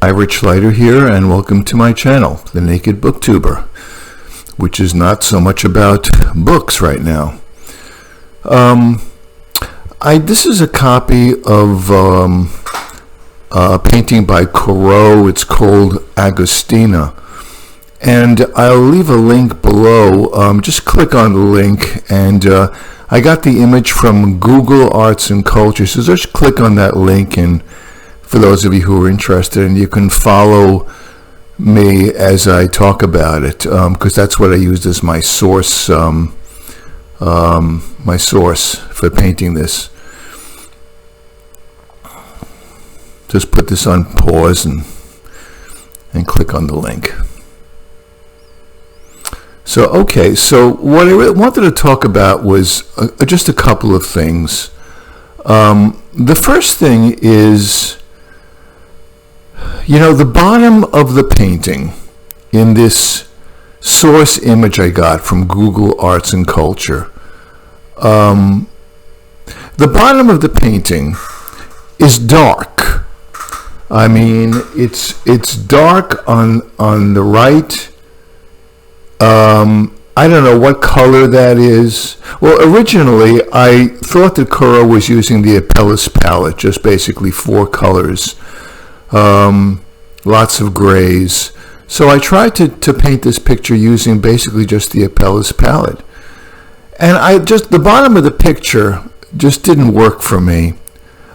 Hi, Rich Leiter here, and welcome to my channel, The Naked Booktuber, which is not so much about books right now. This is a copy of a painting by Corot. It's called AGOSTINA, and I'll leave a link below. Just click on the link, and I got the image from Google Arts and Culture, so just click on that link, and for those of you who are interested, and you can follow me as I talk about it, because that's what I used as my source, for painting this. Just put this on pause and click on the link. So, okay, so what I wanted to talk about was just a couple of things. The first thing is, the bottom of the painting in this source image I got from Google Arts and Culture, the bottom of the painting is dark. I mean, it's dark on the right. I don't know what color that is. Well, originally I thought that Corot was using the Apelles palette, just basically 4 colors. Lots of grays. So I tried to paint this picture using basically just the Apelles palette. And the bottom of the picture just didn't work for me.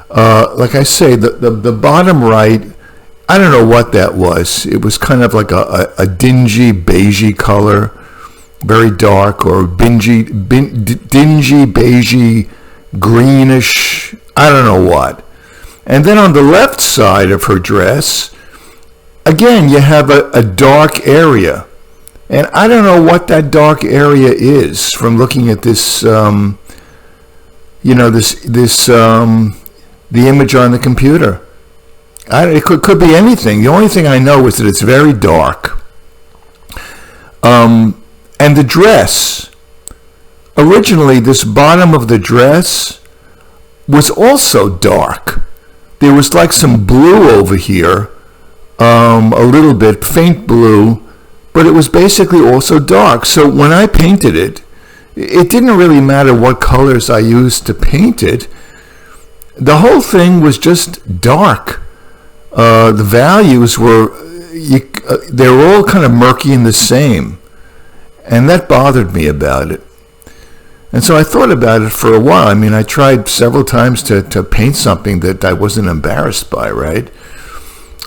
Like I say, the bottom right, I don't know what that was. It was kind of like a dingy, beigey color, very dark, or dingy, beigey, greenish, I don't know what. And then on the left side of her dress, again, you have a dark area. And I don't know what that dark area is from looking at this, the image on the computer. It could be anything. The only thing I know is that it's very dark. And the dress, originally this bottom of the dress was also dark. There was like some blue over here, a little bit, faint blue, but it was basically also dark. So when I painted it, it didn't really matter what colors I used to paint it. The whole thing was just dark. The values were, they were all kind of murky and the same. And that bothered me about it. And so I thought about it for a while. I mean, I tried several times to paint something that I wasn't embarrassed by, right?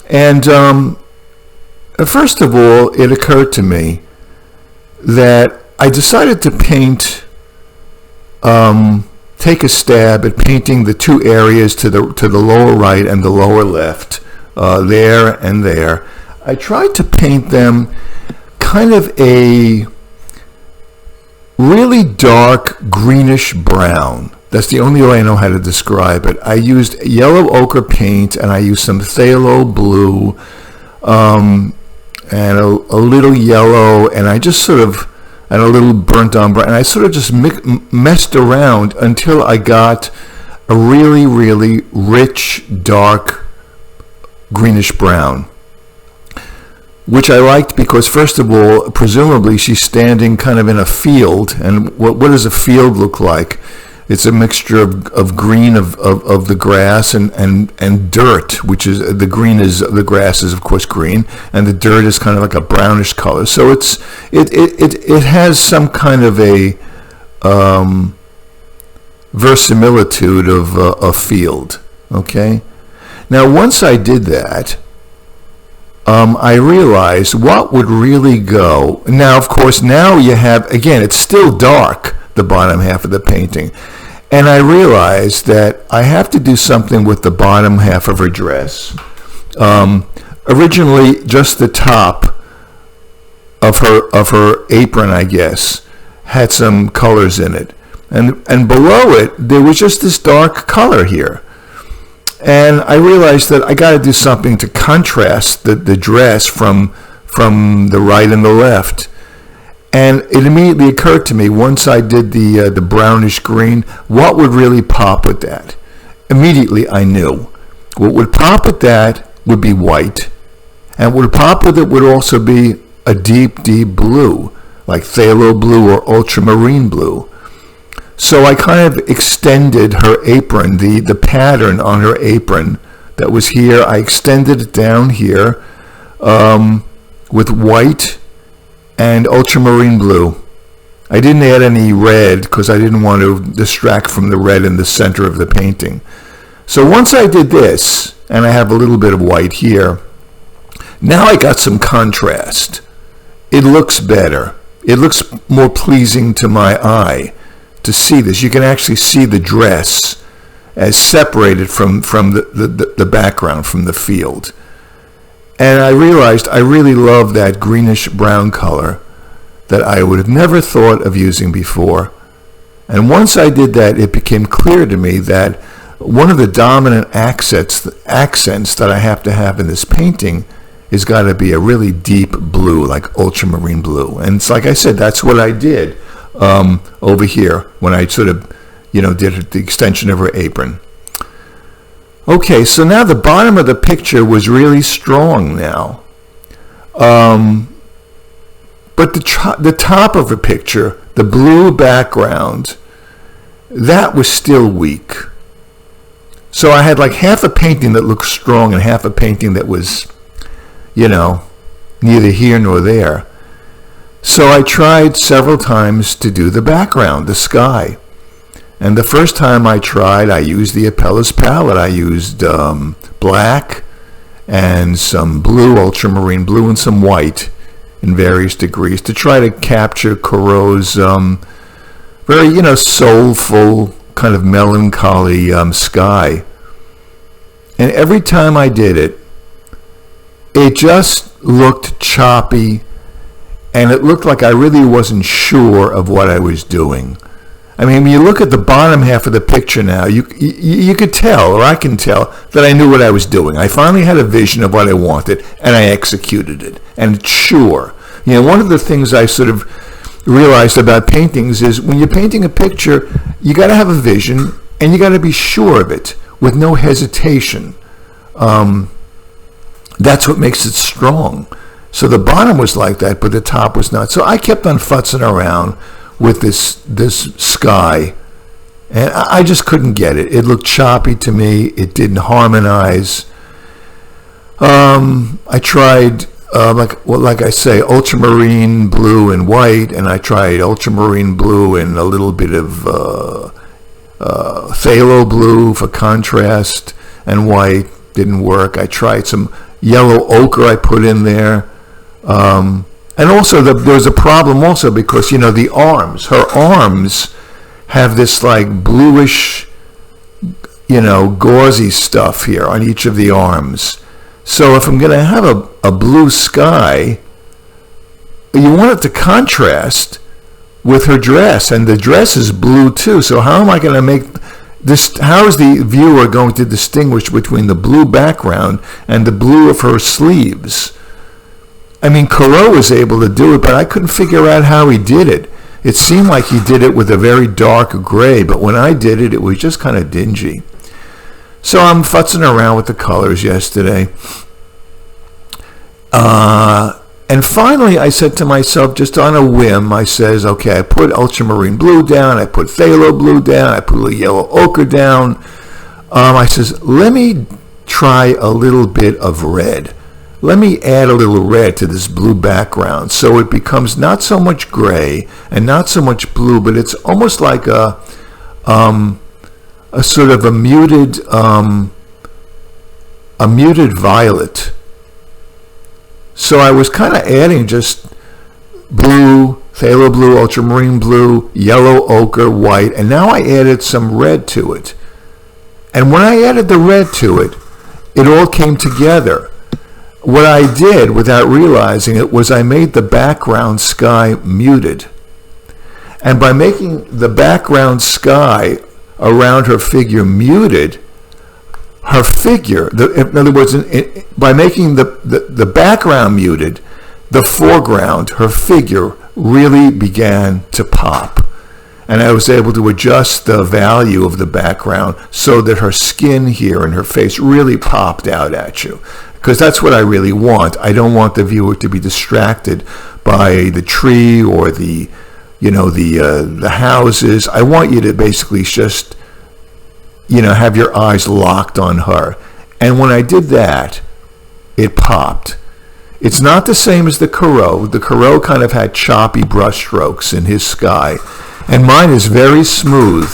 And first of all, it occurred to me that I decided to take a stab at painting the 2 areas to the lower right and the lower left, there and there. I tried to paint them kind of a really dark greenish brown. That's the only way I know how to describe it. I used yellow ochre paint, and I used some phthalo blue, and a little yellow, and I just sort of, and a little burnt umber, and I sort of just messed around until I got a really, really rich, dark greenish brown, which I liked because, first of all, presumably she's standing kind of in a field. And what does a field look like? It's a mixture of green of the grass and dirt, which is the green is the grass is of course green, and the dirt is kind of like a brownish color. So it has some kind of a verisimilitude of a field. Okay. Now once I did that, I realized what would really go. Now, of course, now you have, again, it's still dark, the bottom half of the painting. And I realized that I have to do something with the bottom half of her dress. Originally, just the top of her apron, I guess, had some colors in it. And below it, there was just this dark color here. And I realized that I got to do something to contrast the dress from the right and the left. And it immediately occurred to me, once I did the brownish green, what would really pop with that? Immediately I knew. What would pop with that would be white. And what would pop with it would also be a deep, deep blue, like phthalo blue or ultramarine blue. So I kind of extended her apron, the pattern on her apron that was here. I extended it down here with white and ultramarine blue. I didn't add any red because I didn't want to distract from the red in the center of the painting. So once I did this, and I have a little bit of white here, now I got some contrast. It looks better. It looks more pleasing to my eye to see this. You can actually see the dress as separated from the background, from the field. And I realized I really love that greenish brown color that I would have never thought of using before. And once I did that, it became clear to me that one of the dominant accents that I have to have in this painting is got to be a really deep blue, like ultramarine blue. And it's like I said, that's what I did over here when I sort of, did the extension of her apron. Okay, so now the bottom of the picture was really strong now. But the top of the picture, the blue background, that was still weak. So I had like half a painting that looked strong and half a painting that was, neither here nor there. So I tried several times to do the background, the sky. And the first time I tried, I used the Apelles palette. I used black and some blue, ultramarine blue, and some white in various degrees to try to capture Corot's very, soulful, kind of melancholy sky. And every time I did it, it just looked choppy, and it looked like I really wasn't sure of what I was doing. I mean, when you look at the bottom half of the picture now, you could tell, or I can tell, that I knew what I was doing. I finally had a vision of what I wanted, and I executed it. And it's sure. One of the things I sort of realized about paintings is when you're painting a picture, you got to have a vision, and you got to be sure of it with no hesitation. That's what makes it strong. So the bottom was like that, but the top was not. So I kept on futzing around with this sky, and I just couldn't get it. It looked choppy to me. It didn't harmonize. I tried, like I say, ultramarine blue and white, and I tried ultramarine blue and a little bit of phthalo blue for contrast, and white didn't work. I tried some yellow ochre I put in there. And also there was a problem also because, the arms, her arms have this like bluish, gauzy stuff here on each of the arms. So if I'm going to have a blue sky, you want it to contrast with her dress, and the dress is blue too. So how am I going to make this? How is the viewer going to distinguish between the blue background and the blue of her sleeves? I mean, Corot was able to do it, but I couldn't figure out how he did it. It seemed like he did it with a very dark gray, but when I did it, it was just kind of dingy. So I'm futzing around with the colors yesterday. And finally, I said to myself, just on a whim, I says, okay, I put ultramarine blue down, I put phthalo blue down, I put a yellow ochre down. I says, let me try a little bit of red. Let me add a little red to this blue background so it becomes not so much gray and not so much blue, but it's almost like a sort of a muted violet. So I was kind of adding just blue, phthalo blue, ultramarine blue, yellow ochre, white, and now I added some red to it. And when I added the red to it, it all came together. What I did, without realizing it, was I made the background sky muted. And by making the background sky around her figure muted, her figure, in other words, by making the background muted, the foreground, her figure, really began to pop. and I was able to adjust the value of the background so that her skin here and her face really popped out at you, because that's what I really want. I don't want the viewer to be distracted by the tree or the houses. I want you to basically just have your eyes locked on her. And when I did that, it popped. It's not the same as the Corot. The Corot kind of had choppy brush strokes in his sky, and mine is very smooth.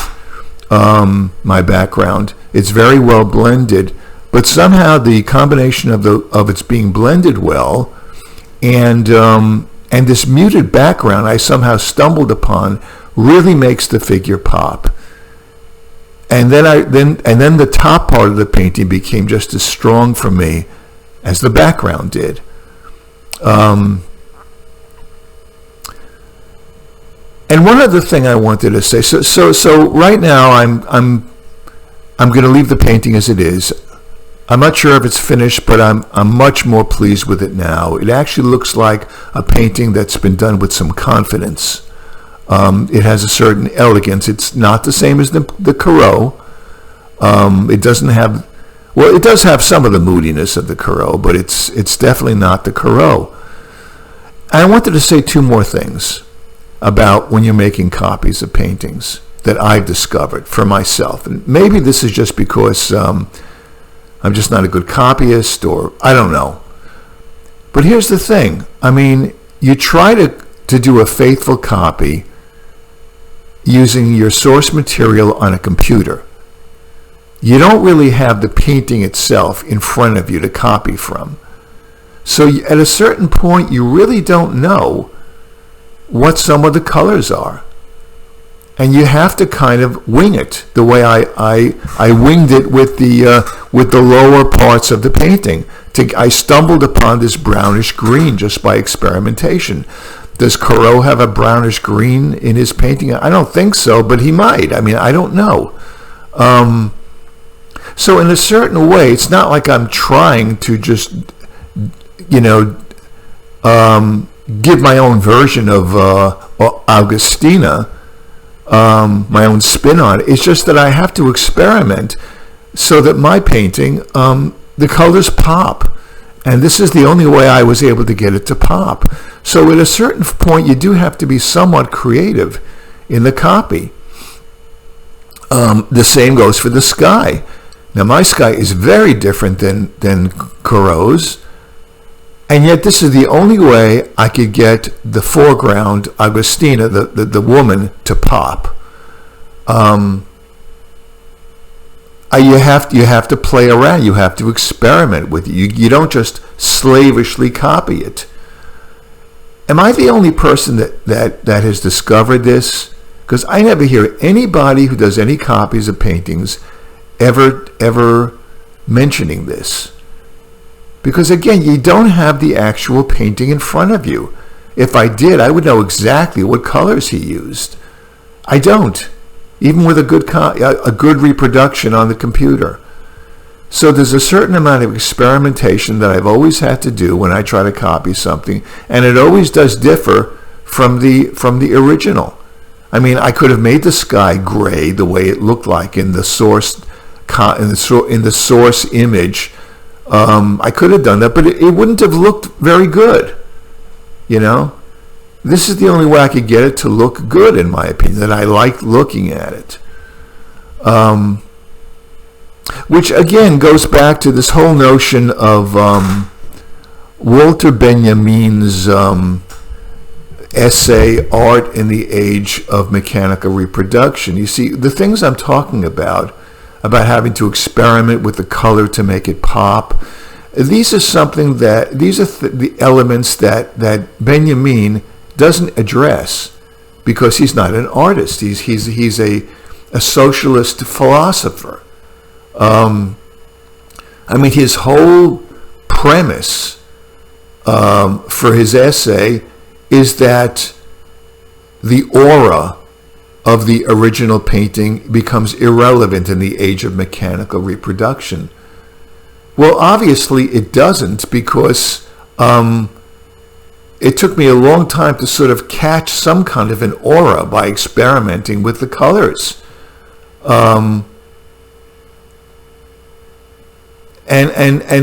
My background, it's very well blended, but somehow the combination of its being blended well and this muted background I somehow stumbled upon really makes the figure pop. And then the top part of the painting became just as strong for me as the background did. And one other thing I wanted to say. So right now I'm going to leave the painting as it is. I'm not sure if it's finished, but I'm much more pleased with it now. It actually looks like a painting that's been done with some confidence. It has a certain elegance. It's not the same as the Corot. It doesn't have, well, it does have some of the moodiness of the Corot, but it's definitely not the Corot. I wanted to say two more things about when you're making copies of paintings that I've discovered for myself. And maybe this is just because I'm just not a good copyist, or I don't know. But here's the thing. I mean, you try to do a faithful copy using your source material on a computer. You don't really have the painting itself in front of you to copy from. So at a certain point, you really don't know what some of the colors are. And you have to kind of wing it the way I winged it with the lower parts of the painting. I stumbled upon this brownish green just by experimentation. Does Corot have a brownish green in his painting? I don't think so, but he might. I mean, I don't know. So in a certain way, it's not like I'm trying to just, give my own version of AGOSTINA, my own spin on it. It's just that I have to experiment so that my painting, the colors pop. And this is the only way I was able to get it to pop. So at a certain point, you do have to be somewhat creative in the copy. The same goes for the sky. Now, my sky is very different than Corot's, and yet this is the only way I could get the foreground, AGOSTINA, the woman, to pop. You have to play around. You have to experiment with it. You don't just slavishly copy it. Am I the only person that has discovered this? Because I never hear anybody who does any copies of paintings ever mentioning this. Because again, you don't have the actual painting in front of you. If I did, I would know exactly what colors he used. I don't, even with a good reproduction on the computer. So there's a certain amount of experimentation that I've always had to do when I try to copy something, and it always does differ from the original. I mean, I could have made the sky gray the way it looked like in the source image. I could have done that, but it wouldn't have looked very good. This is the only way I could get it to look good, in my opinion, that I liked looking at it. Which again goes back to this whole notion of Walter Benjamin's essay, Art in the Age of Mechanical Reproduction. You see, the things I'm talking about having to experiment with the color to make it pop, these are the elements that Benjamin doesn't address, because he's not an artist. He's a socialist philosopher. His whole premise for his essay is that the aura of the original painting becomes irrelevant in the age of mechanical reproduction. Well, obviously it doesn't, because it took me a long time to sort of catch some kind of an aura by experimenting with the colors. And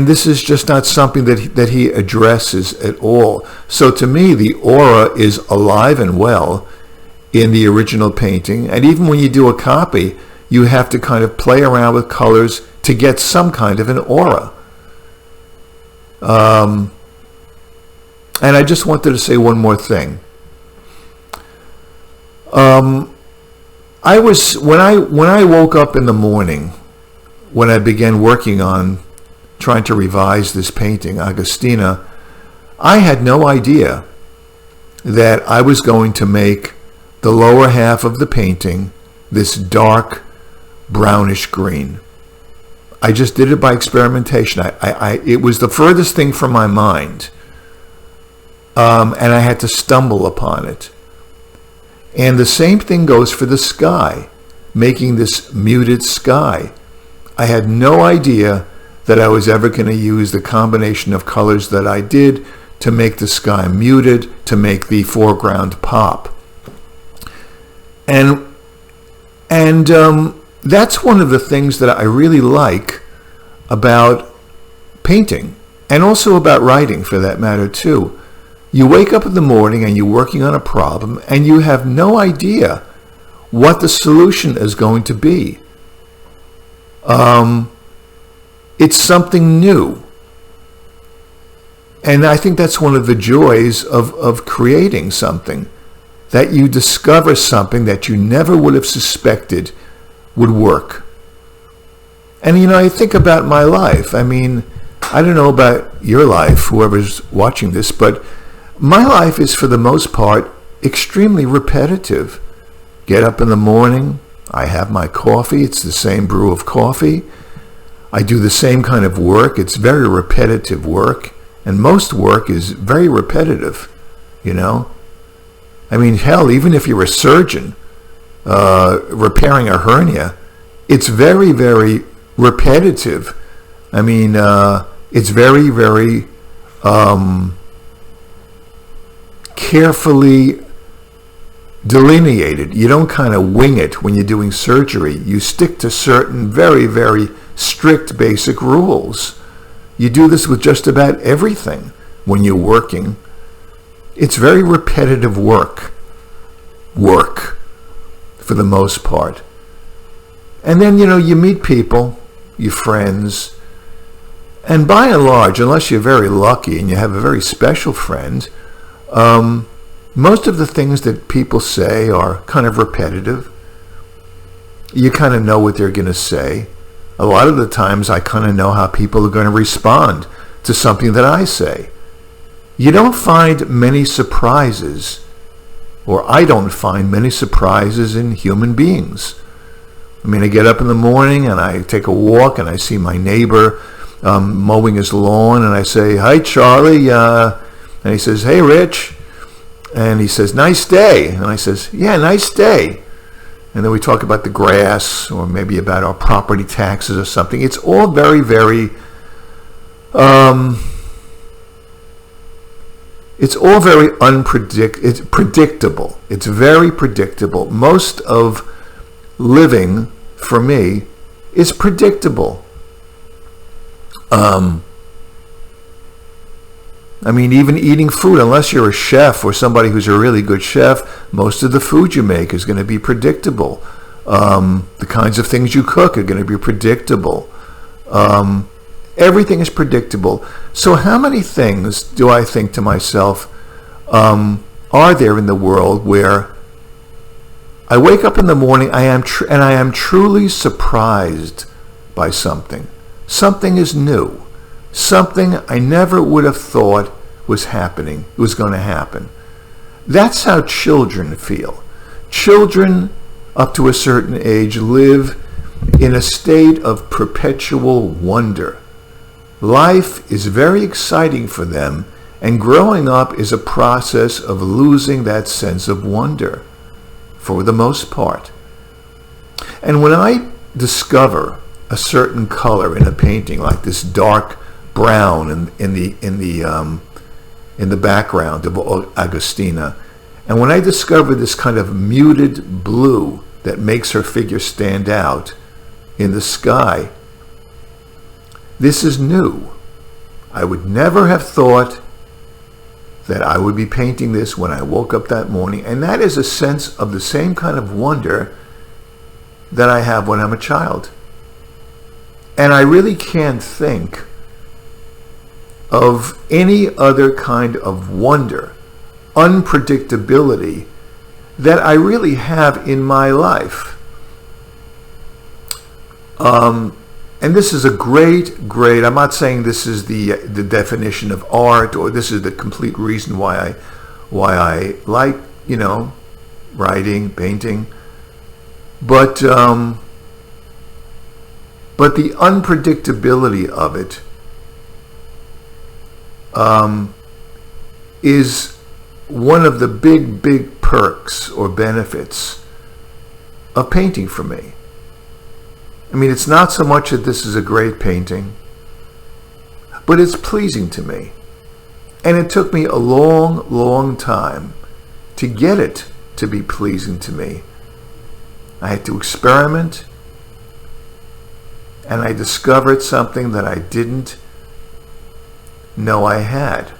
this is just not something that he addresses at all. So to me, the aura is alive and well in the original painting. And even when you do a copy, you have to kind of play around with colors to get some kind of an aura. And I just wanted to say one more thing. When I woke up in the morning, when I began working on trying to revise this painting, Agostina, I had no idea that I was going to make the lower half of the painting this dark brownish green. I just did it by experimentation. It was the furthest thing from my mind, and I had to stumble upon it. And the same thing goes for the sky, making this muted sky. I had no idea that I was ever going to use the combination of colors that I did to make the sky muted, to make the foreground pop. And that's one of the things that I really like about painting, and also about writing for that matter too. You wake up in the morning and you're working on a problem and you have no idea what the solution is going to be. It's something new. And I think that's one of the joys of creating something, that you discover something that you never would have suspected would work. And I think about my life. I mean, I don't know about your life, whoever's watching this, but my life is for the most part extremely repetitive. Get up in the morning, I have my coffee, it's the same brew of coffee. I do the same kind of work. It's very repetitive work, and most work is very repetitive, I mean, hell, even if you're a surgeon repairing a hernia, it's very, very repetitive. I mean, it's very, very carefully delineated. You don't kind of wing it when you're doing surgery. You stick to certain very, very strict basic rules. You do this with just about everything when you're working. It's very repetitive work for the most part. And then, you meet people, your friends, and by and large, unless you're very lucky and you have a very special friend, most of the things that people say are kind of repetitive. You kind of know what they're going to say. A lot of the times I kind of know how people are going to respond to something that I say. You don't find many surprises, or I don't find many surprises in human beings. I mean, I get up in the morning and I take a walk and I see my neighbor mowing his lawn, and I say, "Hi, Charlie," and he says, "Hey, Rich," and he says, "Nice day," and I says, "Yeah, nice day." And then we talk about the grass, or maybe about our property taxes or something. It's all very, very, it's all very it's predictable. It's very predictable. Most of living, for me, is predictable. I mean, even eating food, unless you're a chef or somebody who's a really good chef, most of the food you make is going to be predictable. The kinds of things you cook are going to be predictable. Everything is predictable. So how many things do I think to myself are there in the world where I wake up in the morning and I am truly surprised by something. Something is new. Something I never would have thought was going to happen. That's how children feel. Children, up to a certain age, live in a state of perpetual wonder. Life is very exciting for them, and growing up is a process of losing that sense of wonder, for the most part. And when I discover a certain color in a painting, like this dark brown in in the background of Agostina. And when I discovered this kind of muted blue that makes her figure stand out in the sky, this is new. I would never have thought that I would be painting this when I woke up that morning. And that is a sense of the same kind of wonder that I have when I'm a child. And I really can't think of any other kind of wonder, unpredictability that I really have in my life. And this is a great, I'm not saying this is the definition of art, or this is the complete reason why I like, writing, painting, but the unpredictability of it is one of the big perks or benefits of painting for me. I mean, it's not so much that this is a great painting, but it's pleasing to me. And it took me a long time to get it to be pleasing to me. I had to experiment, and I discovered something that I didn't know I had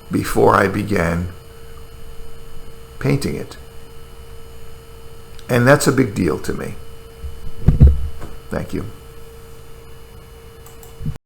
before I began painting it. And that's a big deal to me. Thank you.